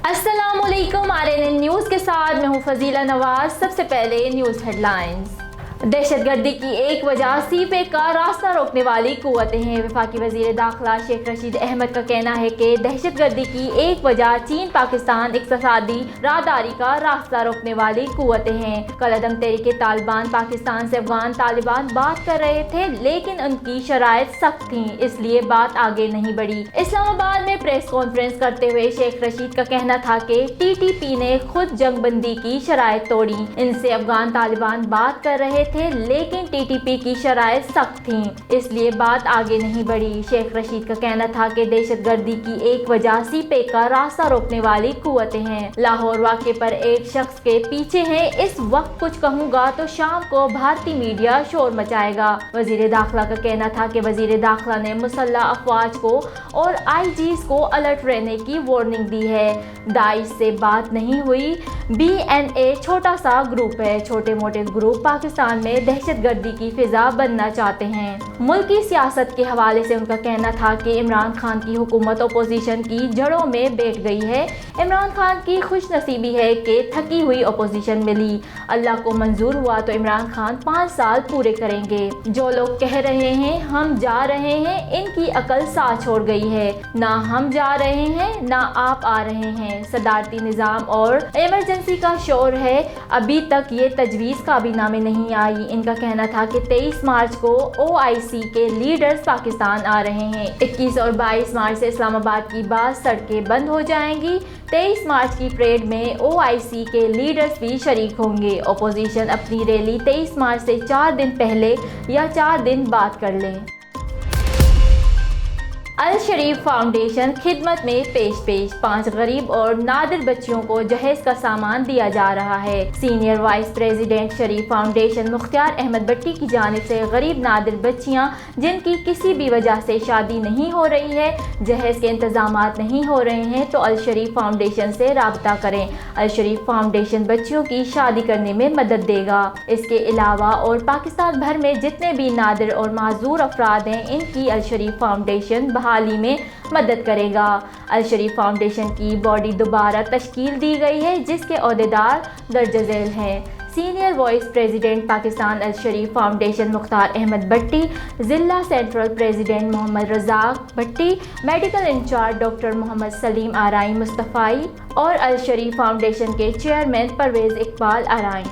अस्सलामुअलैकुम। RNN news के साथ मैं हूँ फजीला नवाज। सबसे पहले न्यूज़ हेडलाइंस। दहशतगर्दी की एक वजह सीपे का रास्ता रोकने वाली कुव्वतें हैं। वफाकी वजीर दाखिला शेख रशीद अहमद का कहना है कि दहशतगर्दी की एक वजह चीन पाकिस्तान इक्तिसादी राहदारी का रास्ता रोकने वाली कुव्वतें हैं। कल अदम तहरीक तालिबान पाकिस्तान से अफगान तालिबान बात कर रहे थे, लेकिन उनकी शराइत सख्त थीं, इसलिए बात आगे नहीं बढ़ी। इस्लामाबाद में प्रेस कॉन्फ्रेंस करते हुए शेख रशीद का कहना था कि TTP ने खुद जंगबंदी की शराइत तोड़ी। इनसे अफगान तालिबान बात कर रहे थे, लेकिन TTP की शराइत सख्त थीं, इसलिए बात आगे नहीं बढ़ी। शेख रशीद का कहना था कि दहशतगर्दी की एक वजह सीपे का रास्ता रोकने वाली कुव्वतें हैं। लाहौर वाक़े पर एक शख्स के पीछे हैं, इस वक्त कुछ कहूँगा तो शाम को भारतीय मीडिया शोर मचाएगा। वजीर दाखिला का कहना था कि वजीर दाखिला ने मुसल्लह अफवाज को और IGs को अलर्ट रहने की वार्निंग दी है। दाइश से बात नहीं हुई। BNA छोटा सा ग्रुप है। छोटे मोटे ग्रुप पाकिस्तान में दहशतगर्दी की फिजा बनना चाहते हैं। मुल्की सियासत के हवाले से उनका कहना था कि इमरान खान की हुकूमत अपोजिशन की जड़ों में बैठ गई है। इमरान खान की खुश नसीबी है कि थकी हुई अपोजिशन मिली। अल्लाह को मंजूर हुआ तो इमरान खान 5 साल पूरे करेंगे। जो लोग कह रहे हैं हम जा रहे हैं, इनकी अकल साथ छोड़ गई है। ना हम जा रहे हैं ना आप आ रहे हैं। सदारती निज़ाम और इमरजेंसी का शोर है। अभी तक ये तजवीज़ काबीना में नहीं आई। इनका कहना था कि 23 मार्च को OIC के लीडर्स पाकिस्तान आ रहे हैं। 21 और 22 मार्च से इस्लामाबाद की बाद सड़कें बंद हो जाएंगी। 23 मार्च की परेड में OIC के लीडर्स भी शरीक होंगे। अपोजिशन अपनी रैली 23 मार्च से 4 दिन पहले या 4 दिन बाद कर लें। अल शरीफ फाउंडेशन खिदमत में पेश 5 गरीब और नादिर बच्चियों को जहेज का सामान दिया जा रहा है। सीनियर वाइस प्रेसिडेंट शरीफ फाउंडेशन मुख्तार अहमद भट्टी की जानिब से गरीब नादिर बच्चियां जिनकी किसी भी वजह से शादी नहीं हो रही है, जहेज के इंतजामात नहीं हो रहे हैं, तो अल शरीफ फाउंडेशन से राब्ता करें। अल शरीफ फाउंडेशन बच्चियों की शादी करने में मदद देगा। इसके अलावा और पाकिस्तान भर में जितने भी नादिर और माजूर अफराद हैं, इनकी अल शरीफ फाउंडेशन हाल में मदद करेगा। अल शरीफ फाउंडेशन की बॉडी दोबारा तश्कील दी गई है, जिसके ओहदेदार दर्ज झेल हैं। Senior vice president Pakistan Al Sharif foundation Mukhtar Ahmad Bhatti, जिला central president Mohammad Razzaq Bhatti, medical incharge doctor Mohammad Saleem Arain Mustafai और अल शरीफ फाउंडेशन के चेयरमैन परवेज़ इकबाल आराई।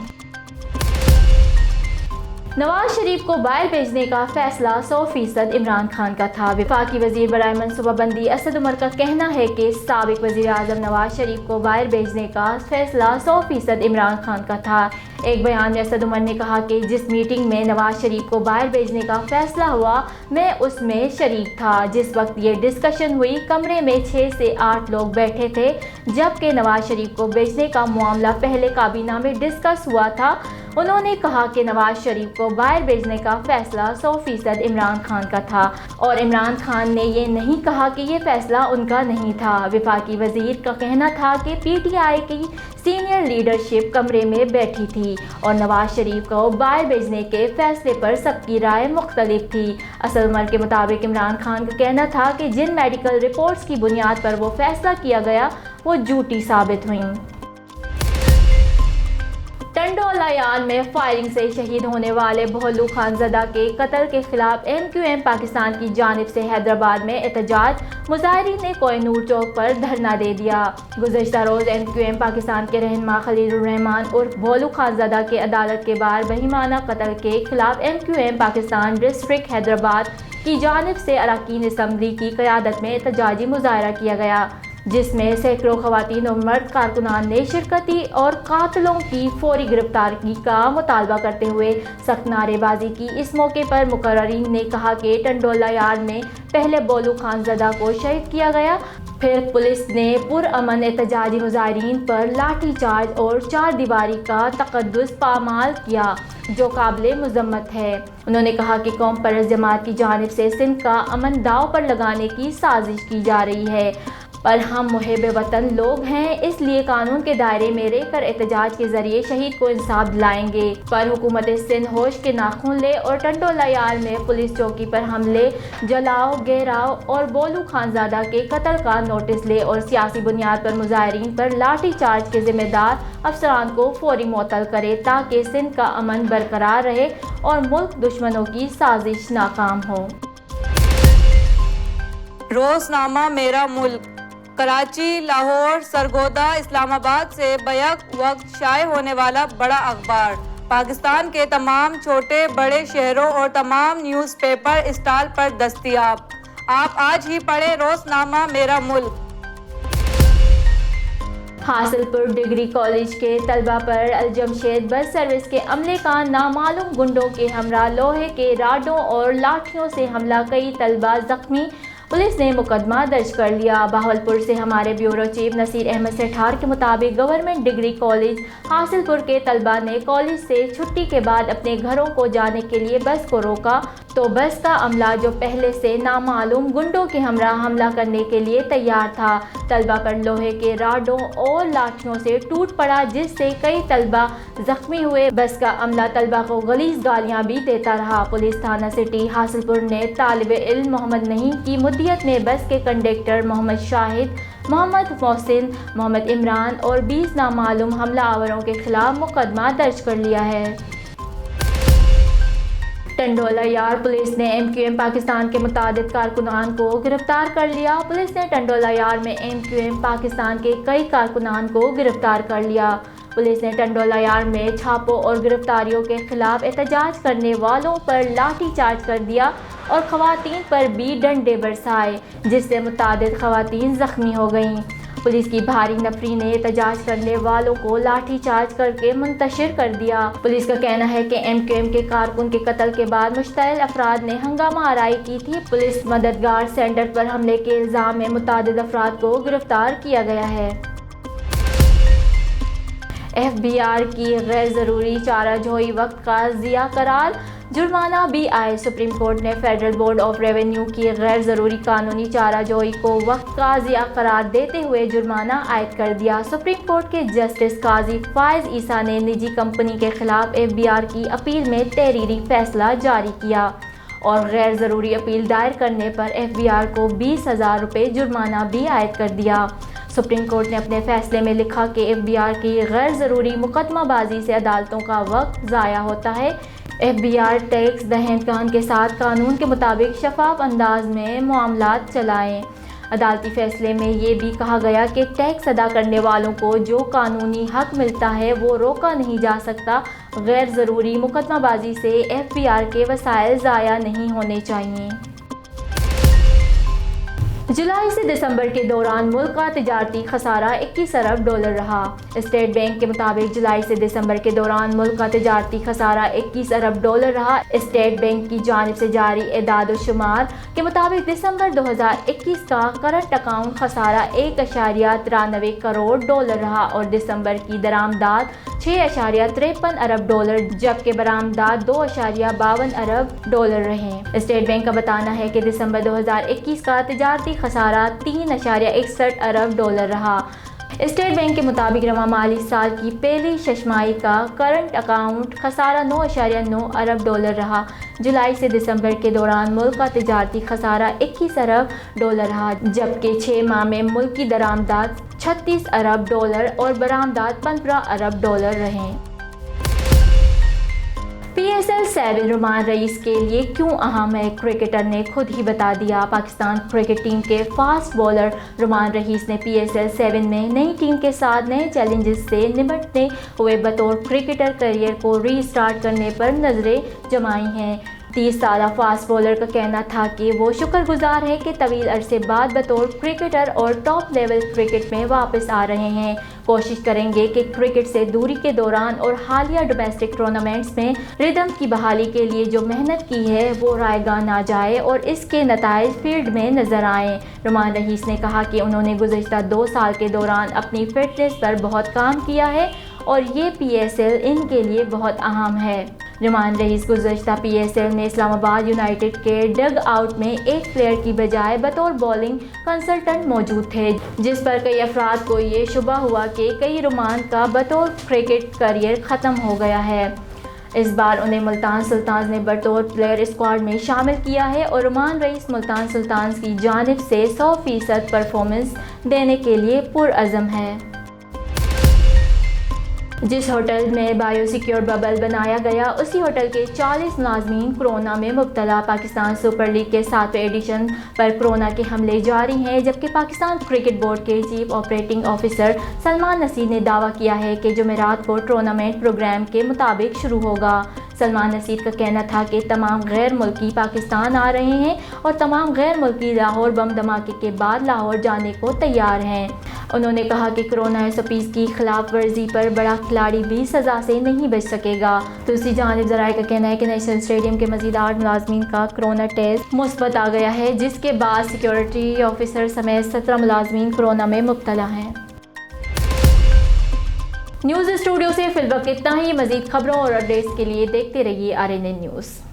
नवाज शरीफ को बाहर भेजने का फैसला 100% इमरान खान का था। वफाकी वजीर बराए मनसूबाबंदी असद उमर का कहना है कि साबिक वजीर आज़म नवाज शरीफ को बाहर भेजने का फैसला 100% इमरान खान का था। एक बयान में असद उमर ने कहा कि जिस मीटिंग में नवाज शरीफ को बाहर भेजने का फैसला हुआ, मैं उसमें शरीक था। जिस वक्त ये डिस्कशन हुई, कमरे में 6 से 8 लोग बैठे थे, जबकि नवाज शरीफ को भेजने का मामला पहले काबीना में डिस्कस हुआ था। उन्होंने कहा कि नवाज शरीफ को बाहर भेजने का फैसला 100% इमरान खान का था और इमरान खान ने ये नहीं कहा कि ये फैसला उनका नहीं था। वफाकी वजीर का कहना था कि PTI की सीनियर लीडरशिप कमरे में बैठी थी और नवाज शरीफ को बाहर भेजने के फैसले पर सबकी राय मुख्तलिफ थी। असद उमर के मुताबिक इमरान खान का कहना था कि जिन मेडिकल रिपोर्ट्स की बुनियाद पर वो फैसला किया गया वो झूठी साबित हुई। टंडोलायान में फायरिंग से शहीद होने वाले भोलू खानज़दा के कत्ल के खिलाफ MQM पाकिस्तान की जानिब से हैदराबाद में एहतजाज। मुजाहिरीन ने कोहिनूर चौक पर धरना दे दिया। गुज़श्ता रोज़ MQM पाकिस्तान के रहनुमा खलीलुर रहमान उर्फ भोलू खानज़दा के अदालत के बाहर बहिमाना कत्ल के खिलाफ MQM पाकिस्तान डिस्ट्रिक्ट हैदराबाद की जानिब से अरकान असम्बली की क़यादत में एहतजाजी मुजाहरा किया गया, जिसमें सैकड़ों ख़वातीन और मर्द कारकुनान ने शिरकत की और कातिलों की फौरी गिरफ्तारी का मुतालबा करते हुए सख्त नारेबाजी की। इस मौके पर मुकर्रिरीन ने कहा कि टंडोलायान में पहले भोलू खानज़दा को शहीद किया गया, फिर पुलिस ने पुरअमन एहतजाजी मुजाहिरीन पर लाठी चार्ज और 4 दीवारी का तक़द्दुस पामाल किया, जो काबिल मज़म्मत है। उन्होंने कहा कि कौम परस्त जमात की जानिब से सिंध का अमन दाव पर लगाने की साजिश की जा रही है। پر ہم محب وطن لوگ ہیں، اس لیے قانون کے دائرے میں رہ کر احتجاج کے ذریعے شہید کو انصاف دلائیں گے۔ پر حکومت سندھ ہوش کے ناخن لے اور ٹنڈولا یار میں پولیس چوکی پر حملے، جلاؤ، گھیراؤ اور بولو خانزادہ کے قتل کا نوٹس لے اور سیاسی بنیاد پر مظاہرین پر لاٹھی چارج کے ذمہ دار افسران کو فوری معطل کرے تاکہ سندھ کا امن برقرار رہے اور ملک دشمنوں کی سازش ناکام ہو۔ روزنامہ میرا ملک کراچی، لاہور، سرگودا، اسلام آباد سے بیک وقت شائع ہونے والا بڑا اخبار پاکستان کے تمام چھوٹے بڑے شہروں اور تمام نیوز پیپر اسٹال پر دستیاب۔ آپ آج ہی پڑھیں روزنامہ میرا ملک۔ حاصل پور ڈگری کالج کے طلبہ پر الجمشید بس سروس کے عملے کا نامعلوم گنڈوں کے ہمراہ لوہے کے راڈوں اور لاٹھیوں سے حملہ، کئی طلبہ زخمی، پولیس نے مقدمہ درج کر لیا۔ بہاولپور سے ہمارے بیورو چیف نصیر احمد سٹھار کے مطابق گورنمنٹ ڈگری کالج حاصل پور کے طلبہ نے کالج سے چھٹی کے بعد اپنے گھروں کو جانے کے لیے بس کو روکا تو بس کا عملہ، جو پہلے سے نامعلوم گنڈوں کے ہمراہ حملہ کرنے کے لیے تیار تھا، طلبہ پر لوہے کے راڈوں اور لاٹھیوں سے ٹوٹ پڑا، جس سے کئی طلبہ زخمی ہوئے۔ بس کا عملہ طلبہ کو غلیظ گالیاں بھی دیتا رہا۔ پولیس تھانہ سٹی حاصل پور نے طالب علم محمد نعیم کی مدیت میں بس کے کنڈکٹر محمد شاہد، محمد محسن، محمد عمران اور 20 نامعلوم حملہ آوروں کے خلاف مقدمہ درج کر لیا ہے۔ ٹنڈولا یار پولیس نے MQM پاکستان کے متعدد کارکنان کو گرفتار کر لیا۔ پولیس نے ٹنڈولا یار میں MQM پاکستان کے کئی کارکنان کو گرفتار کر لیا۔ پولیس نے ٹنڈولا یار میں چھاپوں اور گرفتاریوں کے خلاف احتجاج کرنے والوں پر لاٹھی چارج کر دیا اور خواتین پر بھی ڈنڈے برسائے، جس سے متعدد خواتین زخمی ہو گئیں۔ پولیس کی بھاری نفری نے احتجاج کرنے والوں کو لاٹھی چارج کر کے منتشر کر دیا۔ پولیس کا کہنا ہے کہ MQM کے کارکن کے قتل کے بعد مشتعل افراد نے ہنگامہ آرائی کی تھی۔ پولیس مددگار سینٹر پر حملے کے الزام میں متعدد افراد کو گرفتار کیا گیا ہے۔ FBR کی غیر ضروری چارہ جوئی وقت کا ضیاع قرار، جرمانہ بھی آئے۔ سپریم کورٹ نے فیڈرل بورڈ آف ریونیو کی غیر ضروری قانونی چارہ جوئی کو وقت کا ضیاع قرار دیتے ہوئے جرمانہ عائد کر دیا۔ سپریم کورٹ کے جسٹس قاضی فائز عیسیٰ نے نجی کمپنی کے خلاف FBR کی اپیل میں تحریری فیصلہ جاری کیا اور غیر ضروری اپیل دائر کرنے پر FBR کو 20,000 روپے جرمانہ بھی عائد کر دیا۔ سپریم کورٹ نے اپنے فیصلے میں لکھا کہ FBR کی غیر ضروری مقدمہ بازی سے عدالتوں کا وقت ضائع ہوتا ہے۔ FBR ٹیکس دہندگان کے ساتھ قانون کے مطابق شفاف انداز میں معاملات چلائیں۔ عدالتی فیصلے میں یہ بھی کہا گیا کہ ٹیکس ادا کرنے والوں کو جو قانونی حق ملتا ہے وہ روکا نہیں جا سکتا۔ غیر ضروری مقدمہ بازی سے FBR کے وسائل ضائع نہیں ہونے چاہیے۔ جولائی سے دسمبر کے دوران ملک کا تجارتی خسارہ 21 ارب ڈالر رہا۔ اسٹیٹ بینک کے مطابق جولائی سے دسمبر کے دوران ملک کا تجارتی خسارہ 21 ارب ڈالر رہا۔ اسٹیٹ بینک کی جانب سے جاری اعداد و شمار کے مطابق دسمبر 2021 کا کرنٹ اکاؤنٹ خسارہ 1.93 کروڑ ڈالر رہا اور دسمبر کی درآمدات 6.53 ارب ڈالر جبکہ برآمدات 2.52 ارب ڈالر رہے۔ اسٹیٹ بینک کا بتانا ہے کہ دسمبر 2021 کا تجارتی خسارہ 3.61 ارب ڈالر رہا۔ اسٹیٹ بینک کے مطابق رواں مالی سال کی پہلی ششماہی کا کرنٹ اکاؤنٹ خسارہ 9.9 ارب ڈالر رہا۔ جولائی سے دسمبر کے دوران ملک کا تجارتی خسارہ 21 ارب ڈالر رہا جبکہ 6 ماہ میں ملک کی درآمدات 36 ارب ڈالر اور برآمدات 15 ارب ڈالر رہیں۔ PSL 7 رومان رئیس کے لیے کیوں اہم ہے، کرکٹر نے خود ہی بتا دیا۔ پاکستان کرکٹ ٹیم کے فاسٹ بولر رومان رئیس نے PSL 7 میں نئی ٹیم کے ساتھ نئے چیلنجز سے نمٹتے ہوئے بطور کرکٹر کیریئر کو ری اسٹارٹ کرنے پر نظریں جمائی ہیں۔ 30 سالہ فاسٹ بولر کا کہنا تھا کہ وہ شکر گزار ہیں کہ طویل عرصے بعد بطور کرکٹر اور ٹاپ لیول کرکٹ میں واپس آ رہے ہیں۔ کوشش کریں گے کہ کرکٹ سے دوری کے دوران اور حالیہ ڈومیسٹک ٹورنامنٹس میں ردم کی بحالی کے لیے جو محنت کی ہے وہ رائے گاہ نہ جائے اور اس کے نتائج فیلڈ میں نظر آئیں۔ رومان رئیس نے کہا کہ انہوں نے گزشتہ 2 سال کے دوران اپنی فٹنس پر بہت کام کیا ہے اور یہ PSL ان کے لیے بہت اہم ہے۔ नुमान रईस गुज़श्ता PSL में इस्लामाबाद यूनाइटेड के डग आउट में एक प्लेयर की बजाय बतौर बॉलिंग कंसल्टेंट मौजूद थे, जिस पर कई अफराद को ये शुबा हुआ कि कई रुमान का बतौर क्रिकेट करियर ख़त्म हो गया है। इस बार उन्हें मुल्तान सुल्तान्स ने बतौर प्लेयर स्क्वाड में शामिल किया है और रुमान रईस मुल्तान सुल्तान्स की जानिब से 100% परफॉर्मेंस देने के लिए पुरअज़म है। जिस होटल में बायोसिक्योर बबल बनाया गया, उसी होटल के 40 मुलाजमीन कोरोना में मुब्तला। पाकिस्तान सुपर लीग के 7वें एडिशन पर कोरोना के हमले जारी हैं, जबकि पाकिस्तान क्रिकेट बोर्ड के chief operating officer Salman Naseer ने दावा किया है कि जुमेरात को टूर्नामेंट प्रोग्राम के मुताबिक शुरू होगा। सलमान नसीर का कहना था कि तमाम गैर मुल्की पाकिस्तान आ रहे हैं और तमाम गैर मुल्की लाहौर बम धमाके के बाद लाहौर जाने को तैयार हैं। उन्होंने कहा कि कोरोना SOPs की खिलाफ वर्जी पर बड़ा खिलाड़ी भी सज़ा से नहीं बच सकेगा। दूसरी जानिब ज़राए का कहना है कि नेशनल स्टेडियम के मज़ीद 8 मुलाजमीन का कोरोना टेस्ट मुस्बत आ गया है, जिसके बाद सिक्योरिटी ऑफिसर समेत 17 मुलाजमीन कोरोना में मुब्तला हैं। न्यूज़ स्टूडियो से फिलहाल इतना ही। मज़ीद खबरों और अपडेट्स के लिए देखते रहिए RNN न्यूज़।